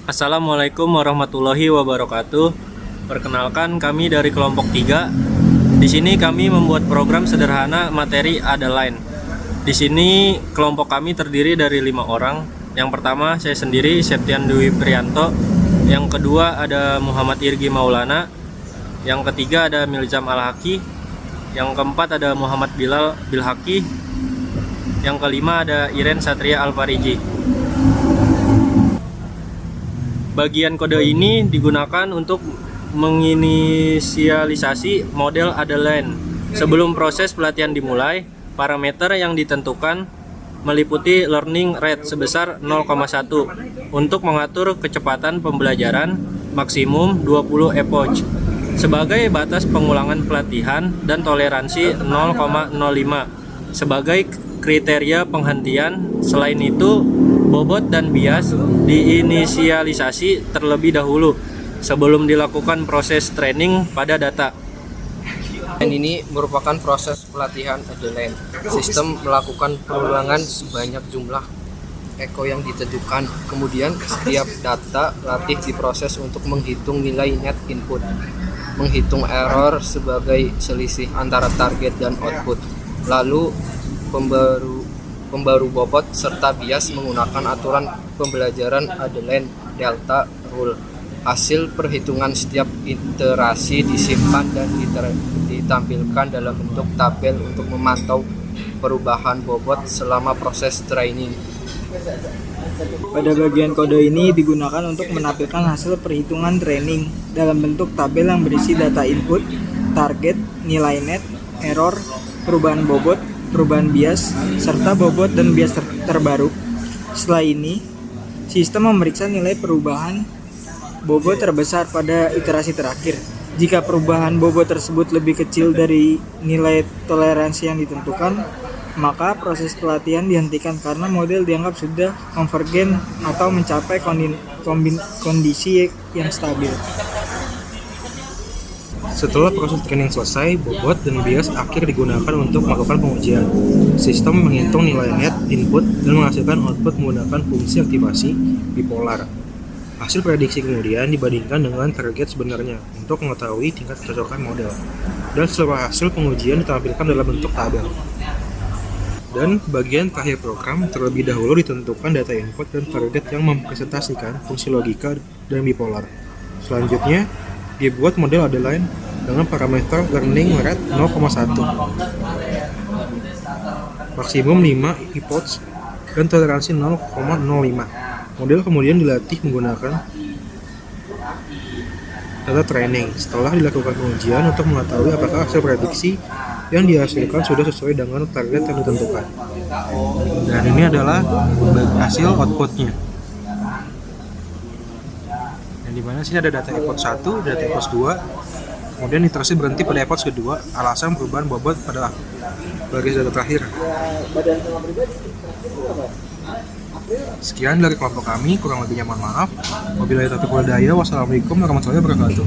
Assalamualaikum warahmatullahi wabarakatuh. Perkenalkan, kami dari kelompok 3. Di sini kami membuat program sederhana materi Adaline. Di sini kelompok kami terdiri dari 5 orang. Yang pertama saya sendiri, Septian Dwi Prianto. Yang kedua ada Muhammad Irgi Maulana. Yang ketiga ada Miljam Al-Haki. Yang keempat ada Muhammad Bilal Bilhaki. Yang kelima ada Iren Satria Alfariji. Bagian kode ini digunakan untuk menginisialisasi model Adaline. Sebelum proses pelatihan dimulai, parameter yang ditentukan meliputi learning rate sebesar 0,1 untuk mengatur kecepatan pembelajaran maksimum 20 epoch sebagai batas pengulangan pelatihan dan toleransi 0,05 sebagai kriteria penghentian. Selain itu, bobot dan bias diinisialisasi terlebih dahulu sebelum dilakukan proses training pada data. Dan ini merupakan proses pelatihan Adaline. Sistem melakukan pengulangan sebanyak jumlah echo yang ditentukan. Kemudian setiap data latih diproses untuk menghitung nilai net input, menghitung error sebagai selisih antara target dan output, lalu pembaru bobot serta bias menggunakan aturan pembelajaran Adaline Delta Rule. Hasil perhitungan setiap iterasi disimpan dan ditampilkan dalam bentuk tabel untuk memantau perubahan bobot selama proses training. Pada bagian kode ini digunakan untuk menampilkan hasil perhitungan training dalam bentuk tabel yang berisi data input, target, nilai net, error, perubahan bobot, perubahan bias, serta bobot dan bias terbaru. Setelah ini, sistem memeriksa nilai perubahan bobot terbesar pada iterasi terakhir. Jika perubahan bobot tersebut lebih kecil dari nilai toleransi yang ditentukan, maka proses pelatihan dihentikan karena model dianggap sudah konvergen atau mencapai kondisi yang stabil. Setelah proses training selesai, bobot dan bias akhir digunakan untuk melakukan pengujian. Sistem menghitung nilai net input dan menghasilkan output menggunakan fungsi aktivasi bipolar. Hasil prediksi kemudian dibandingkan dengan target sebenarnya untuk mengetahui tingkat kecocokan model. Dan setelah hasil pengujian ditampilkan dalam bentuk tabel. Dan bagian terakhir program terlebih dahulu ditentukan data input dan target yang mempresentasikan fungsi logika dan bipolar. Selanjutnya, dibuat model Adaline dengan parameter learning rate 0,1, maksimum 5 epoch, dan toleransi 0,05. Model kemudian dilatih menggunakan data training setelah dilakukan pengujian untuk mengetahui apakah hasil prediksi yang dihasilkan sudah sesuai dengan target yang ditentukan. Dan ini adalah hasil outputnya. Dan di mana sini ada data epoch 1, data epoch 2, kemudian iterasi berhenti pada epoch kedua, alasan perubahan bobot pada baris data terakhir. Sekian dari kelompok kami, kurang lebihnya mohon maaf. Wabillahi taufiq wal hidayah. Wassalamualaikum warahmatullahi wabarakatuh.